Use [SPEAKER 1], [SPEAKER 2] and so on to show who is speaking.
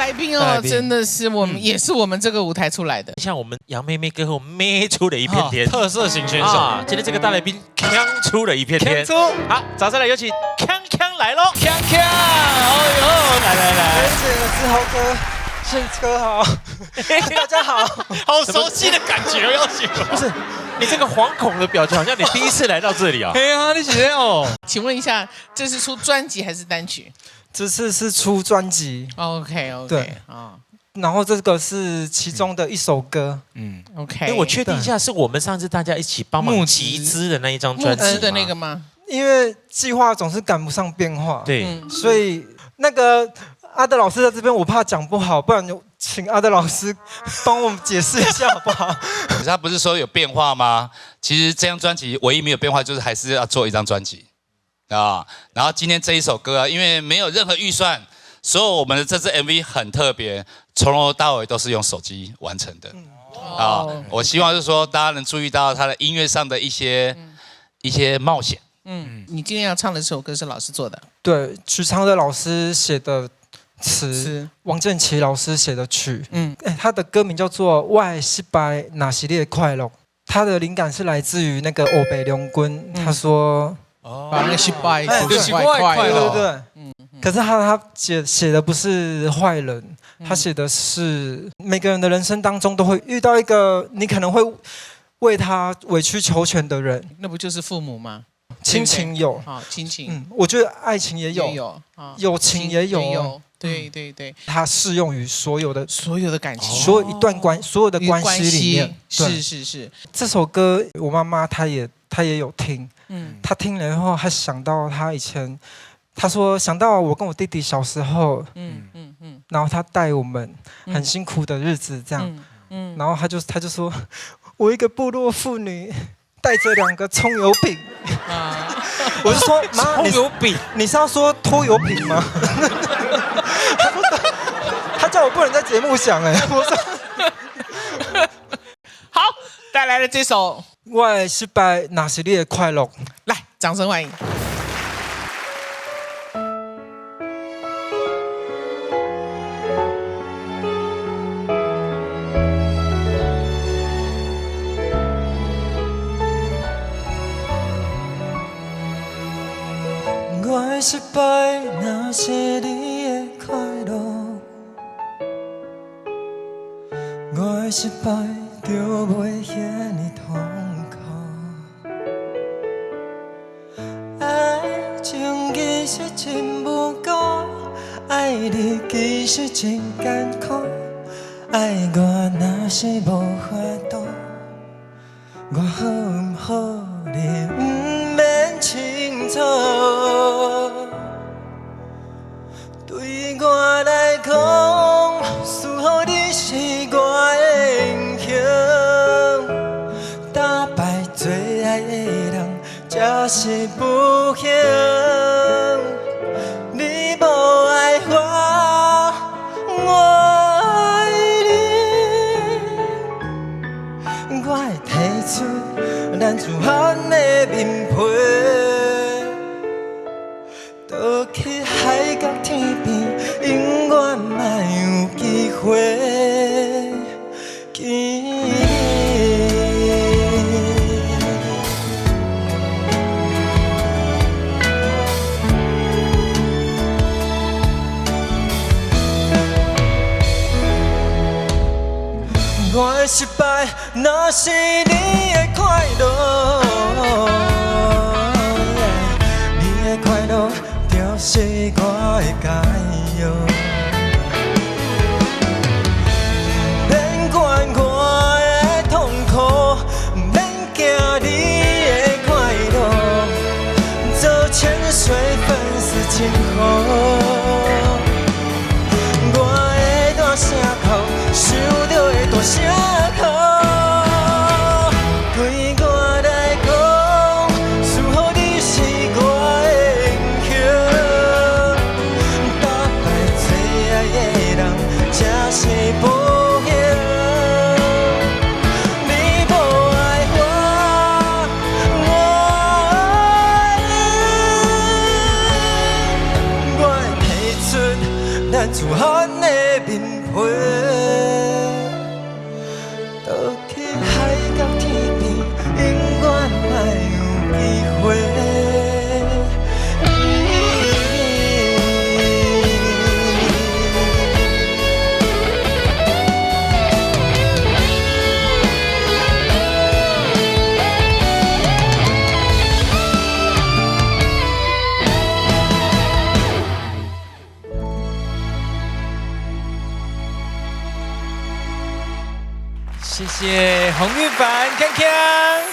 [SPEAKER 1] 來賓哦，真的是我们，也是我们这個舞台出來的。
[SPEAKER 2] 像我們楊妹妹歌后妹出了一片天，
[SPEAKER 3] 特色型選手。
[SPEAKER 2] 今天這個大來賓鏘出了一片天。好，掌聲來有請鏘鏘來嘍！
[SPEAKER 3] 鏘鏘，哦呦，來，
[SPEAKER 4] 志豪哥，憲哥好，大家好，
[SPEAKER 3] 好熟悉的感覺，要寫
[SPEAKER 2] 不是？你這個惶恐的表情，好像你第一次來到這裡啊！
[SPEAKER 3] 對啊，你寫哦。
[SPEAKER 1] 請問一下，這是出專輯還是單曲？
[SPEAKER 4] 這次是出專輯。
[SPEAKER 1] OK，
[SPEAKER 4] 對啊。然後這個是其中的一首歌。
[SPEAKER 1] OK。
[SPEAKER 2] 因為我確定一下，是我們上次大家一起幫忙集資的那一張專輯
[SPEAKER 1] 的那個嗎？
[SPEAKER 4] 因為計劃總是趕不上變化，
[SPEAKER 2] 對，
[SPEAKER 4] 所以那個阿德老師在這邊，我怕講不好，不然就請阿德老師幫我們解釋一下好不好？
[SPEAKER 5] 可是他不是說有變化嗎？其實這張專輯唯一沒有變化，就是還是要做一張專輯啊。然後今天這一首歌啊，因為沒有任何預算，所以我們的這支 MV 很特別，從頭到尾都是用手機完成的啊。我希望就是說大家能注意到他的音樂上的一些冒險。
[SPEAKER 1] 你今天要唱的這首歌是老師做的？對，
[SPEAKER 4] 許常德老師寫的詞，王建騏老師寫的曲。他的歌名叫做《我的失敗若是你的快樂》，他的靈感是來自於那個歐北龍君，他說：“
[SPEAKER 1] 把那個失敗就是快樂。”
[SPEAKER 4] 對。可是他寫的不是壞人，他寫的是每個人的人生當中都會遇到一個你可能會為他委曲求全的人，
[SPEAKER 1] 那不就是父母嗎？
[SPEAKER 4] 親情有，
[SPEAKER 1] 親情，
[SPEAKER 4] 我覺得愛情也有，友情也有，
[SPEAKER 1] 對，
[SPEAKER 4] 它適用於所有的
[SPEAKER 1] 感情，
[SPEAKER 4] 所有一段所有的關係裡面。
[SPEAKER 1] 是。這
[SPEAKER 4] 首歌我媽媽她也有聽，她聽了以後，她想到她以前，她說想到我跟我弟弟小時候，然後她帶我們很辛苦的日子這樣，然後她就說，我一個部落婦女。帶着2個蔥油餅，我就說媽，
[SPEAKER 2] 蔥油餅，
[SPEAKER 4] 你是要說拖油瓶嗎？他叫我不能在節目講哎，我說
[SPEAKER 1] 好，帶來了這首《
[SPEAKER 4] 我的失敗若是你的快樂》，
[SPEAKER 1] 來，掌聲歡迎。
[SPEAKER 4] 我的失敗若是你的快樂，我的失敗就袂遐呢痛苦。愛情其實真無辜，愛你其實真艱苦，愛我若是無法度，我好唔好你不免清楚。對我來講，輸予你是我的英雄，打敗最愛的人，才是不幸。你無愛我，我愛你，我會提出咱自罕的面皮。倒去海角天邊，永遠莫有機會見你。我的失敗，若是你的快樂，你的快樂。就是我的解藥，免管我的痛苦，免驚你的快樂，做潛水粉絲真好。我的大聲哭，想到的大聲哭。自罕的面皮，倒去海角天邊，永遠莫有機會。
[SPEAKER 3] 謝謝洪玉凡鏘鏘。